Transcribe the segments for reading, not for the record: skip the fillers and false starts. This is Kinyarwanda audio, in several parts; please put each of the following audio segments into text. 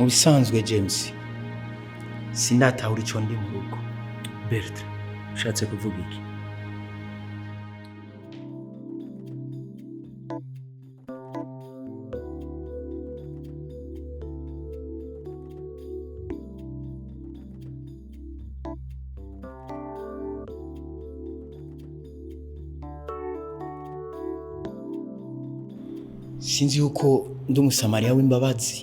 mu bisanzwe James sindatahura ico ndi mu rugo. Berta, ushatse kuvuga iki? Sinzi yuko ndi umusamariya w'imbabazi.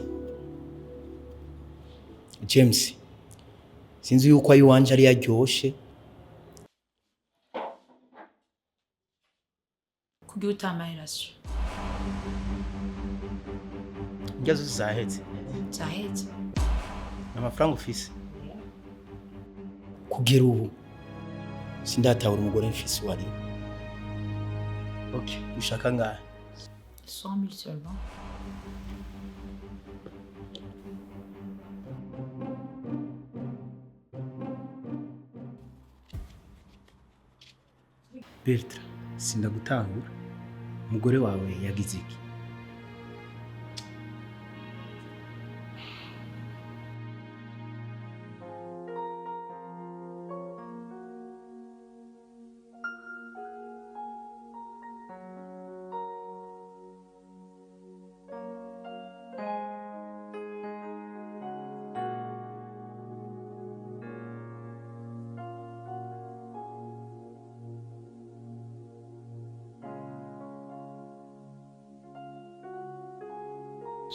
James, sinzi yuko ayi wanje ari yaryoshe. Kugira utamayirasyo. Ngezo zahetse. Zahetse. Amafaranga ufise. Kugira ubu sindatahura umugore mfise wari. Okay, ushaka ngahe? 100 000 seulement. Berta, sindagutahura. Umugore wawe yagize iki?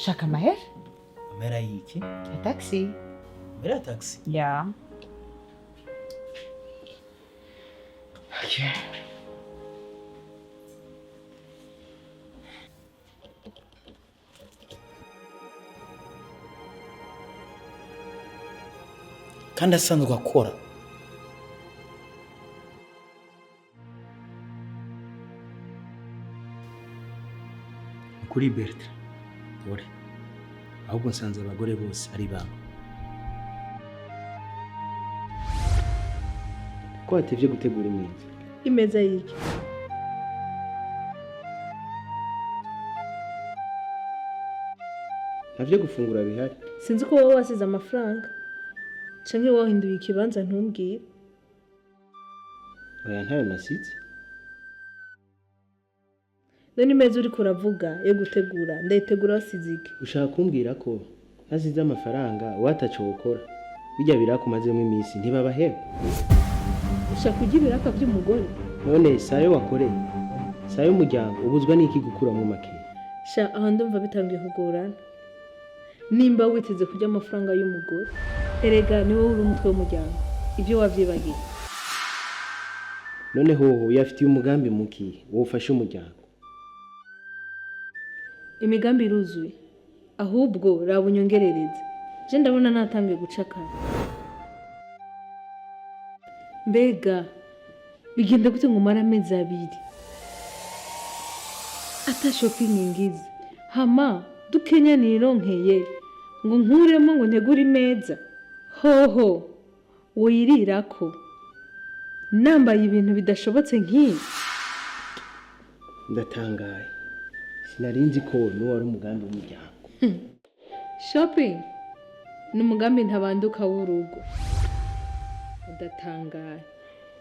Shaka mahera? Amera yiki? Ya taxi. Amera taxi. Ya. Okay. Kandi asanzwe akora. Kuri Berta. Ore. Ahubwo nsanze abagore bose ari bamwe. Ko atevye gutegura imeza. Imeza yiki? Ntavyo gufungura bihari. Sinzi ko wowe wasize amafaranga. Canke wahinduye ikibanza ntumbwire. Oya ntayo nasize. None imeza uri kuravuga yo gutegura ndayitegura wasize iki? Ushaka kumbwira ko nasize amafaranga wataco ukora. Bijya birakumazemo iminsi ntibabaheba. Ushaka kugira ibiraka by'umugore? None sayo wakoreye. Sayo umuryango ubuzwa n'iki gukura mu make. Sha aho ndumva bitangiye kugorana. Nimba witeze kujya amafaranga y'umugore. Erega ni wowe uri umutwe w'umuryango. Ibyo wavyibagiye. None hoho yafitiye umugambi muki wofashe umuryango. Imigambi iruzuye. Ahubwo rabunyongerereze. Je ndabona natangiye gucakara. Mbega bigenda gute ngo mara amezi abiri? Ata shopping ngize. Hama dukenya nironkeye ngo nkuremo ngo ntegure imeza. Hoho wirirako. Nambaye ibintu bidashobotse nk'ibi. Ndatangaye. Sinarinzi ko wari umugambi w'umuryango. Shopping ni umugambi ntabanduka w'urugo. Udatangaye.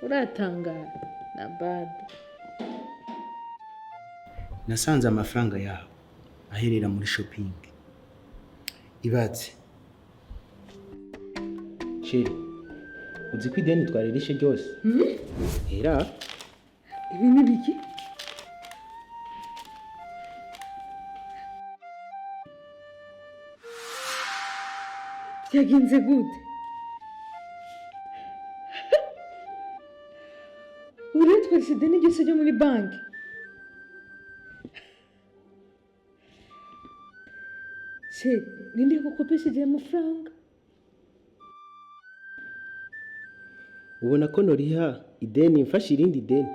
Uratangaye na bado. Nasanze amafaranga yawe aherera muri shopping. Ibatse. Sheri, uzi ko ideni twaririshe ryose? Hera. Ibi ni biki? Byagenze gute? Uretwese ideni ryose ryo muri banki? Se, ninde yakukopesheje amafaranga? Ubona ko noriha ideni mfashe irindi deni.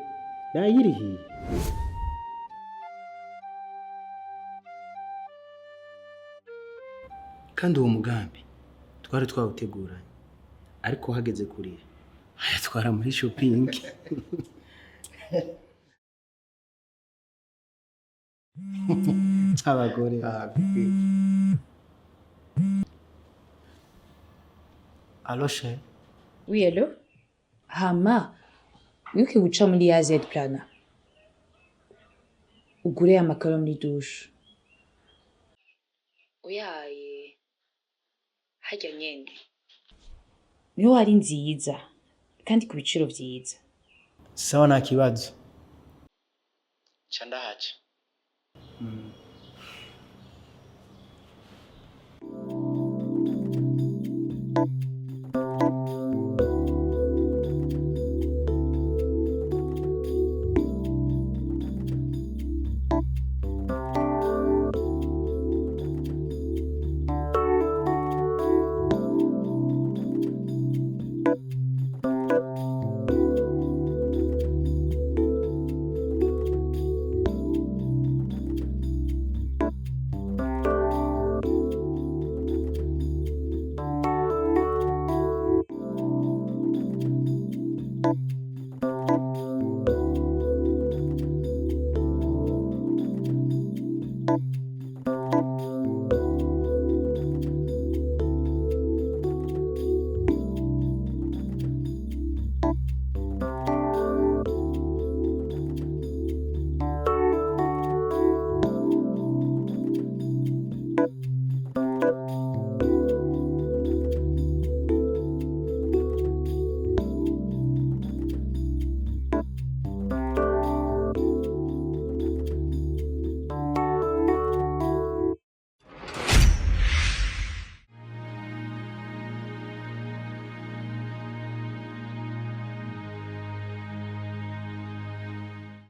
Nayirihiye. Kandi uwo mugambi twari twawuteguranye. Ariko hageze kuri ayatwara muri shopping. abagore Allo chérie. Oui, allô? Hama, wibuke guca muri ya Z plana. Ugure amakaro muri douche. Oyaye. Harya nyene. Niho hari nziza kandi ku biciro vyiza. Sawa nta kibazo. Ca ndahaca.